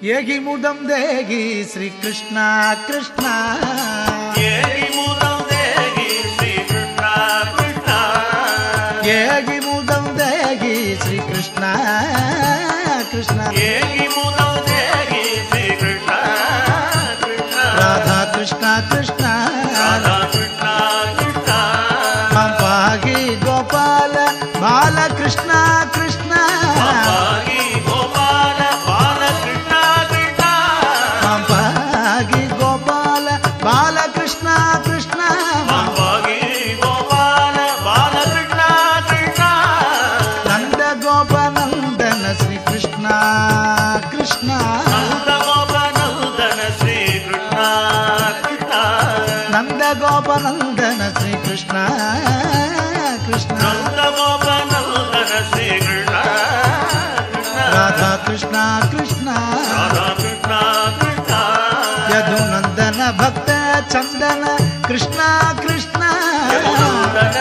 ஏகி முதம் தேகி ஸ்ரீ கிருஷ்ணா கிருஷ்ணா ஏகி முதம் தேகி ஸ்ரீ கிருஷ்ணா கிருஷ்ணா ஏகி முதம் தேகி ஸ்ரீ கிருஷ்ணா கிருஷ்ணா ஏகி முதம் தேகி ஸ்ரீ கிருஷ்ணா கிருஷ்ணா ராதா கிருஷ்ணா கிருஷ்ணா ராதா கிருஷ்ணா கிருஷ்ணா பாகி கோபால பால கிருஷ்ணா கிருஷ்ணா பாகி கோபால பால கிருஷ்ணா கிருஷ்ணா பாகி கோபால பால கிருஷ்ணா கிருஷ்ணா பாகி கோபால பால கிருஷ்ணா கிருஷ்ணா நந்த கோபநந்தன ஸ்ரீ கிருஷ்ணா கிருஷ்ணா நந்த கோபநந்தன ஸ்ரீ கிருஷ்ணா கிருஷ்ணா நந்த கோபநந்தன ஸ்ரீ கிருஷ்ணா கிருஷ்ணா நந்த கோபநந்தன ஸ்ரீ கிருஷ்ணா கிருஷ்ணா ராதா கிருஷ்ணா கிருஷ்ணா ராதா கிருஷ்ணா கிருஷ்ணா ಯದುನಂದನ ಭಕ್ತ ಚಂದನ ಕೃಷ್ಣ ಕೃಷ್ಣ ಯದುನಂದನ